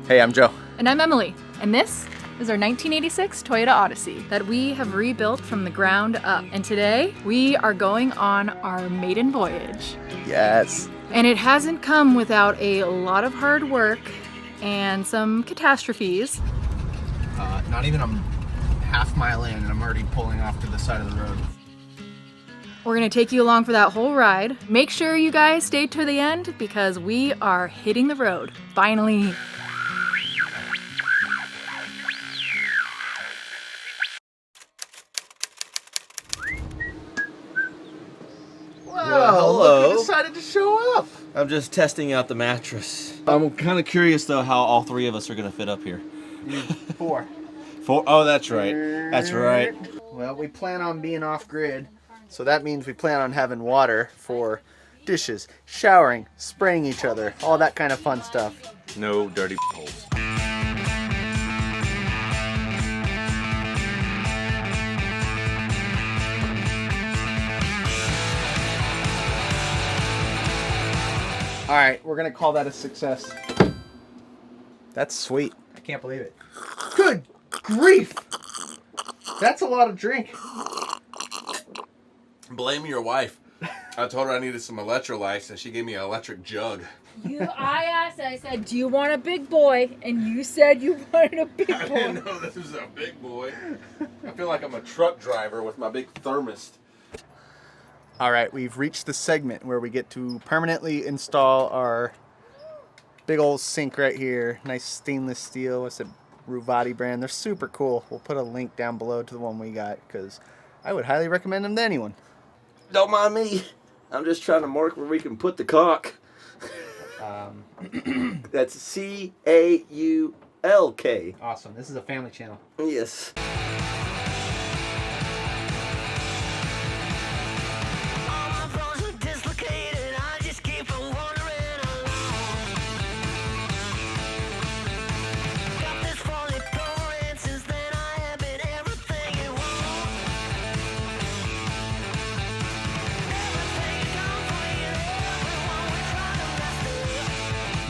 Hey, I'm Joe. And I'm Emily, and this is our 1986 Toyota Odyssey that we have rebuilt from the ground up. And today, we are going on our maiden voyage. Yes. And it hasn't come without a lot of hard work and some catastrophes. Not even a half mile in and I'm already pulling off to the side of the road. We're gonna take you along for that whole ride. Make sure you guys stay to the end because we are hitting the road, finally. Well, hello. Look who decided to show up. I'm just testing out the mattress. I'm kind of curious though how all three of us are gonna fit up here. Four. Four? Oh, that's right. That's right. Well, we plan on being off-grid, so that means we plan on having water for dishes, showering, spraying each other, all that kind of fun stuff. No dirty holes. All right, we're gonna call that a success. That's sweet. I can't believe it. Good grief! That's a lot of drink. Blame your wife. I told her I needed some electrolytes and she gave me an electric jug. I asked, I said, do you want a big boy? And you said you wanted a big boy. I didn't know this was a big boy. I feel like I'm a truck driver with my big thermos. All right, we've reached the segment where we get to permanently install our big old sink right here. Nice stainless steel. It's a Ruvati brand. They're super cool. We'll put a link down below to the one we got because I would highly recommend them to anyone. Don't mind me. I'm just trying to mark where we can put the cock. That's C-A-U-L-K. Awesome. This is a family channel. Yes.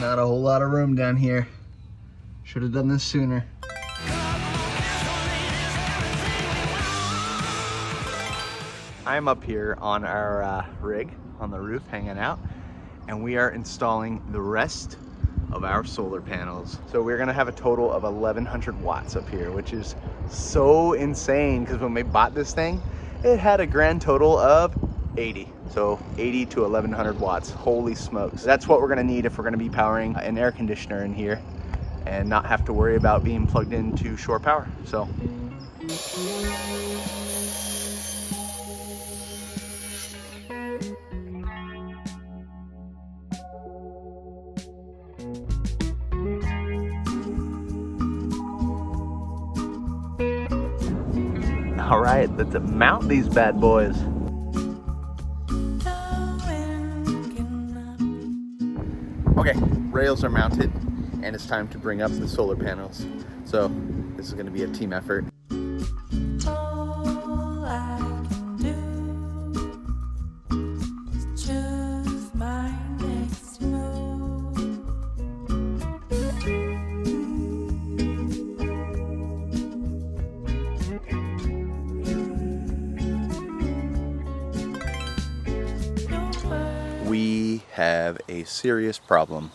Not a whole lot of room down here. Should have done this sooner. I'm up here on our rig on the roof hanging out, and we are installing the rest of our solar panels. So we're gonna have a total of 1100 watts up here, which is so insane because when we bought this thing, it had a grand total of 80. So 80 to 1100 watts. Holy smokes. That's what we're gonna need if we're gonna be powering an air conditioner in here and not have to worry about being plugged into shore power. So. All right, let's mount these bad boys. Okay, rails are mounted and it's time to bring up the solar panels. So this is going to be a team effort. All I can do is choose my next move. We have a serious problem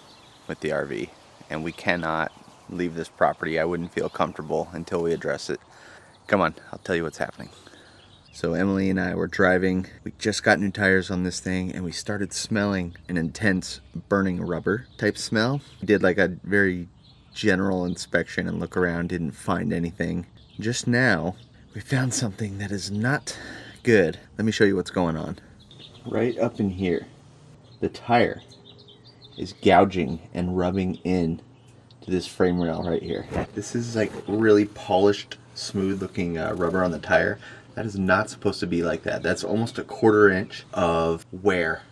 with the RV and we cannot leave this property. I wouldn't feel comfortable until we address it. Come on, I'll tell you what's happening. So Emily and I were driving. We just got new tires on this thing and we started smelling an intense burning rubber type smell. We did like a very general inspection and look around, didn't find anything. Just now, we found something that is not good. Let me show you what's going on. Right up in here, the tire is gouging and rubbing in to this frame rail right here. This is like really polished, smooth looking rubber on the tire. That is not supposed to be like that. That's almost a 1/4 inch of wear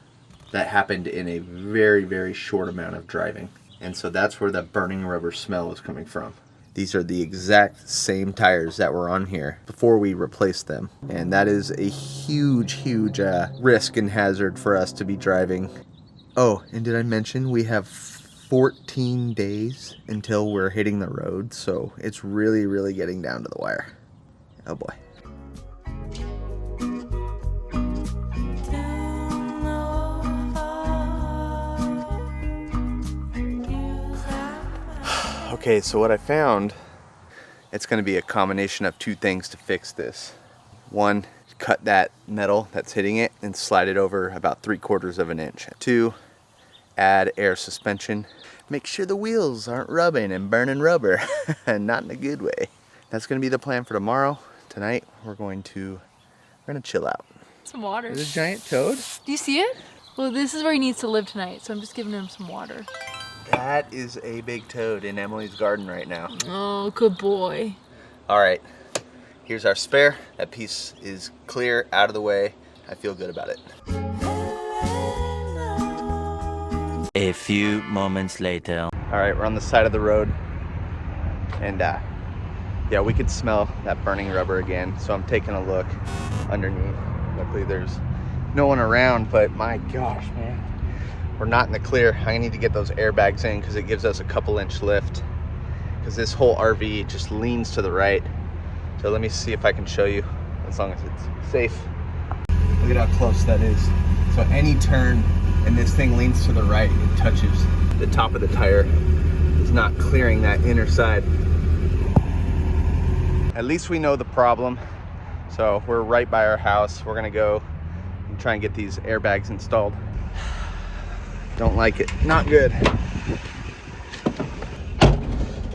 that happened in a very, very short amount of driving. And so that's where the burning rubber smell is coming from. These are the exact same tires that were on here before we replaced them. And that is a huge, huge risk and hazard for us to be driving. Oh, and did I mention we have 14 days until we're hitting the road, so it's really getting down to the wire. Oh boy. Okay, so what I found, it's going to be a combination of two things to fix this. One, cut that metal that's hitting it and slide it over about 3/4 of an inch. Two, add air suspension. Make sure the wheels aren't rubbing and burning rubber, and not in a good way. That's going to be the plan for tomorrow. Tonight, we're going to chill out. Some water. There's a giant toad. Do you see it? Well, this is where he needs to live tonight, so I'm just giving him some water. That is a big toad in Emilee's garden right now. Oh, good boy. All right, here's our spare. That piece is clear, out of the way. I feel good about it. A few moments later. All right, we're on the side of the road, and yeah, we could smell that burning rubber again. So I'm taking a look underneath. Luckily there's no one around, but my gosh, man. We're not in the clear. I need to get those airbags in because it gives us a couple inch lift, because this whole RV just leans to the right. So let me see if I can show you, as long as it's safe. Look at how close that is. So any turn and this thing leans to the right, it touches the top of the tire. It's not clearing that inner side. At least we know the problem. So we're right by our house. We're gonna go and try and get these airbags installed. Don't like it, not good.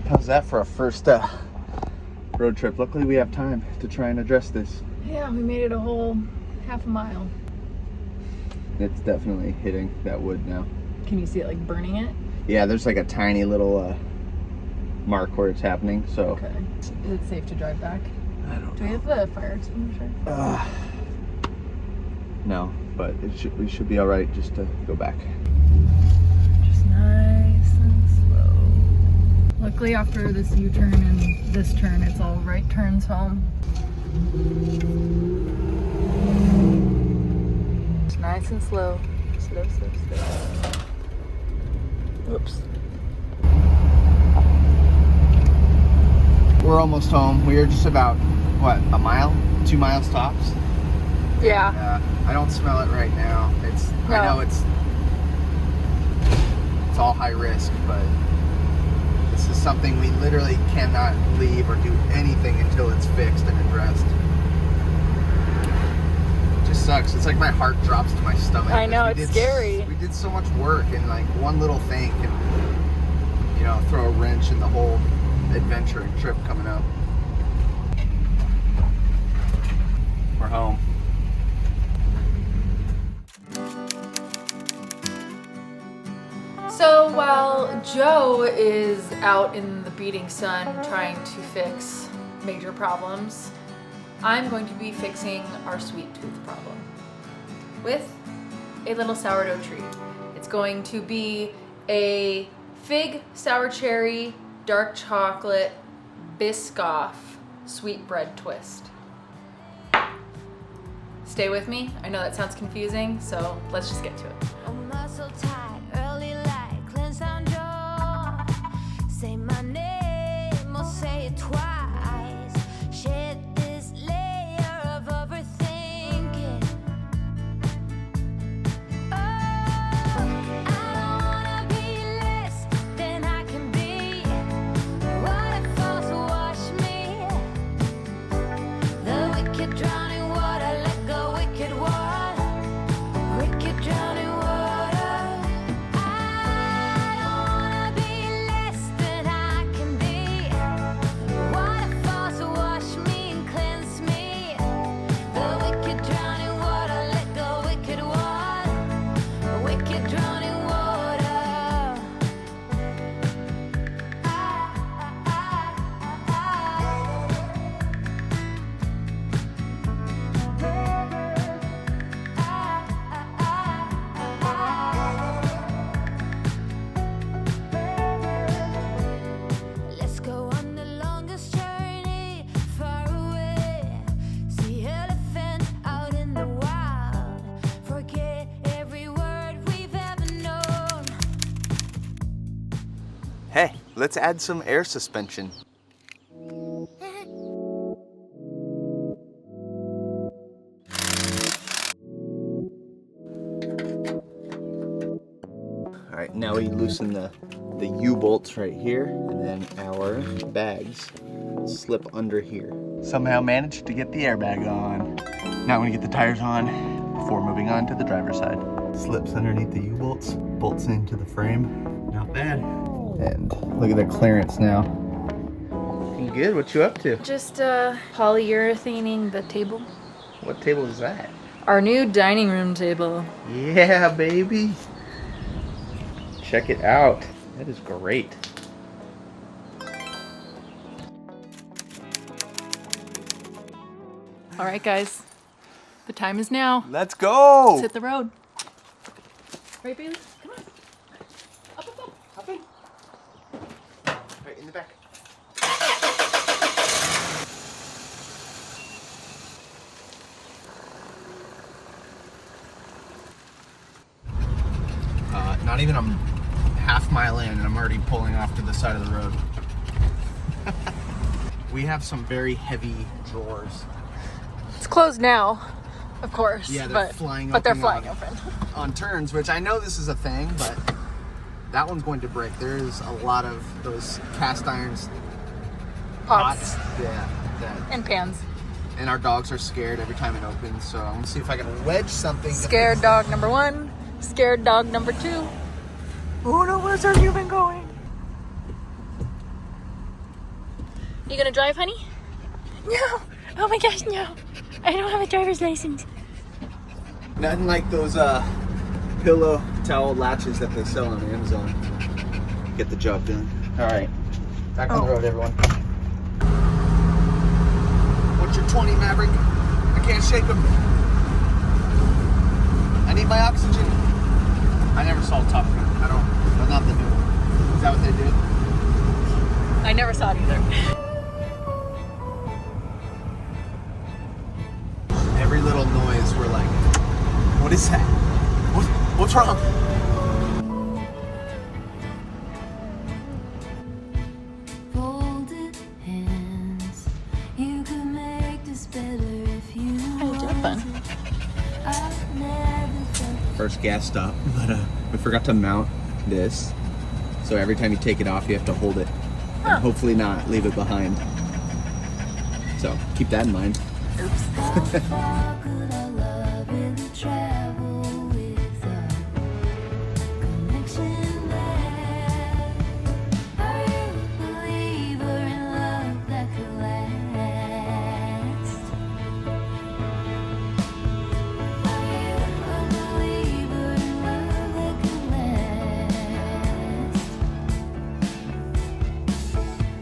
How's that for a first road trip? Luckily we have time to try and address this. Yeah, we made it a whole half a mile. It's definitely hitting that wood now. Can you see it like burning it? Yeah, there's like a tiny little mark where it's happening, so. Okay. Is it safe to drive back? I don't Do we have the fire extinguisher? No, but we should be all right just to go back. Just nice and slow. Luckily after this U-turn and this turn, it's all right turns home. Just nice and slow. Slow. Oops. We're almost home. We are just about, what, a mile? 2 miles tops? Yeah. I don't smell it right now. No. I know it's all high risk, but this is something we literally cannot leave or do anything until it's fixed and addressed. It just sucks. It's like my heart drops to my stomach. I know, We it's did scary. We did so much work, and like one little thing can, you know, throw a wrench in the whole adventure and trip coming up. We're home. So while Joe is out in the beating sun trying to fix major problems, I'm going to be fixing our sweet tooth problem with a little sourdough treat. It's going to be a fig, sour cherry, dark chocolate, Biscoff sweetbread twist. Stay with me. I know that sounds confusing, so let's just get to it. Say my name or say it twice. Shed this layer of overthinking. Oh, I don't wanna be less than I can be. Waterfalls wash me. The wicked drowning water, let go wicked water. Wicked drowning water. I don't wanna be less than I can be. Let's add some air suspension. All right, now we loosen the U-bolts right here, and then our bags slip under here. Somehow managed to get the airbag on. Now I'm gonna get the tires on before moving on to the driver's side. Slips underneath the U-bolts, bolts into the frame. Not bad. And look at the clearance now. Looking good. What you up to? Just polyurethaning the table. What table is that? Our new dining room table. Yeah, baby. Check it out. That is great. All right, guys. The time is now. Let's go. Let's hit the road. Right, Bailey? Come on. Up, up, up. Hop in. Right in the back. Not even a half mile in and I'm already pulling off to the side of the road. We have some very heavy drawers. It's closed now, of course. Yeah, they're flying open. But they're flying open. On turns, which I know this is a thing, but that one's going to break. There's a lot of those cast irons Pots. Yeah. And pans. And our dogs are scared every time it opens, so I'm gonna see if I can wedge something. Scared dog number 1. Scared dog number 2. Oh no, where's our human going? You gonna drive, honey? No! Oh my gosh, no! I don't have a driver's license. Nothing like those pillow towel latches that they sell on Amazon. Get the job done. All right, back on the road, everyone. What's your 20, Maverick? I can't shake him. I need my oxygen. I never saw Top Gun. I don't. Well, not the new one. Is that what they do? I never saw it either. Every little noise, we're like, what is that? What's wrong? Folded hands. You could make this better if you How you doing, bud? I've never felt First gas stop, but we forgot to mount this. So every time you take it off, you have to hold it. And hopefully not leave it behind. So keep that in mind. how far could our love really travel without connection there? Are you a believer in love that could last? Are you a believer in love that could last?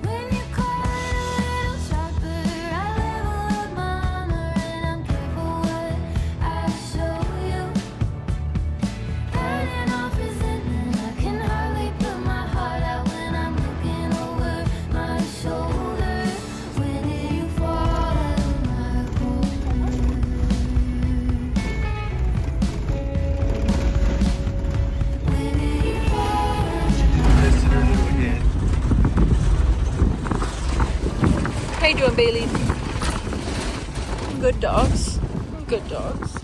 When you call it a little sharper, I level up my armor and I'm careful what I show you. Burning off resentment, I can hardly put my heart out when I'm looking over my shoulder. When did you fall out of my core? When did you fall out? How you doing, Bailey? Good dogs. Good dogs.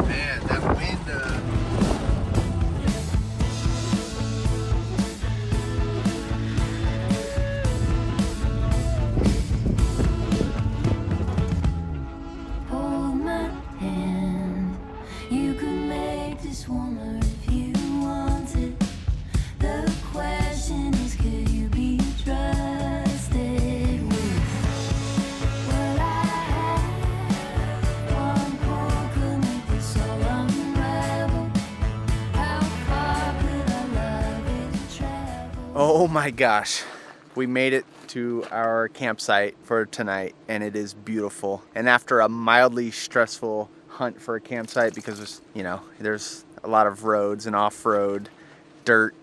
Man, that wind. Hold my hand. You could make this warmer if you wanted. The question is, could you be trusted with what I have? One pull could make this all unravel. How far could our love really travel? Oh my gosh. We made it to our campsite for tonight and it is beautiful. And after a mildly stressful hunt for a campsite because there's a lot of roads and off-road, dirt,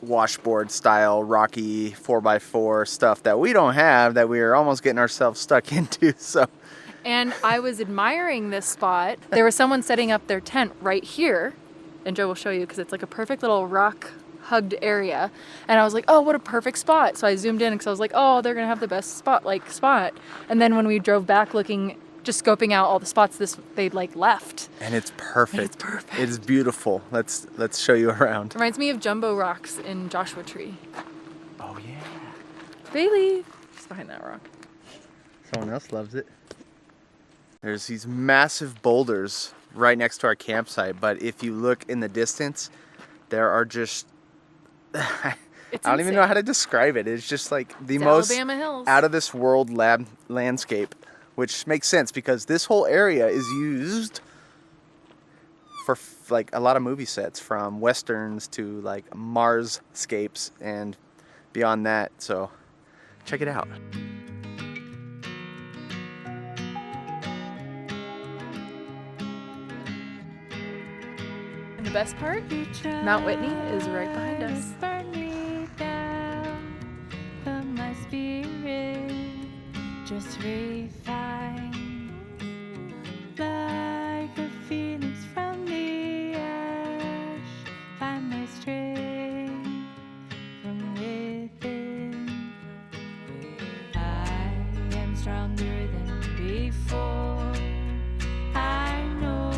washboard style, rocky 4x4 stuff that we don't have that we are almost getting ourselves stuck into. So And I was admiring this spot. There was someone setting up their tent right here. And Joe will show you because it's like a perfect little rock hugged area, and I was like, oh, what a perfect spot. So I zoomed in because I was like, oh, they're gonna have the best spot. And then when we drove back looking, just scoping out all the spots, they'd like left. And it's perfect. It's perfect. It's beautiful. Let's show you around. Reminds me of Jumbo Rocks in Joshua Tree. Oh yeah. Bailey, she's behind that rock. Someone else loves it. There's these massive boulders right next to our campsite, but if you look in the distance, there are just I don't even know how to describe it. It's just like the most Alabama Hills. out of this world landscape, which makes sense because this whole area is used for like a lot of movie sets, from westerns to like Marsscapes and beyond that. So check it out. And the best part, Mount Whitney is right behind us. Just refine like a phoenix from the ash. Find my strength from within. I am stronger than before. I know,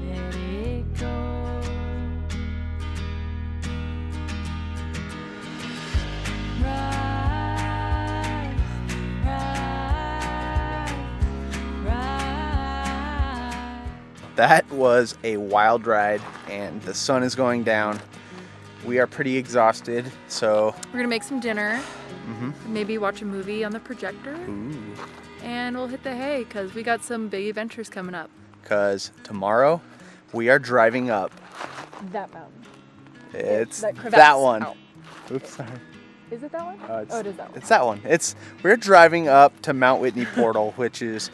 let it go. That was a wild ride, and the sun is going down. We are pretty exhausted, so We're gonna make some dinner, mhm. maybe watch a movie on the projector, Ooh. and we'll hit the hay because we got some big adventures coming up. Because tomorrow we are driving up. That mountain. It's That crevasse. that one. Ow. Oops, sorry. Is it that one? It is that one. It's that one. We're driving up to Mount Whitney Portal, which is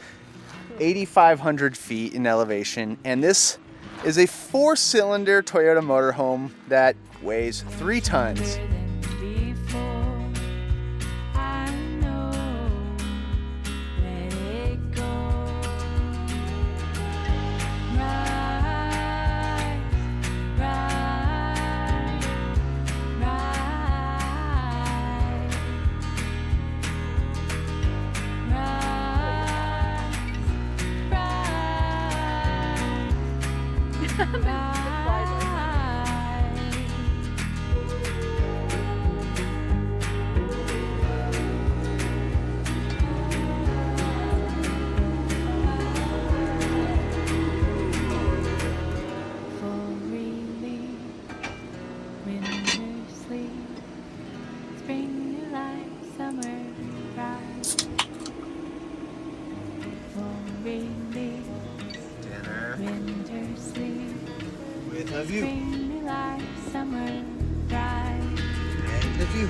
8,500 feet in elevation, and this is a 4-cylinder Toyota Motorhome that weighs 3 tons. Dinner with a view. And a view.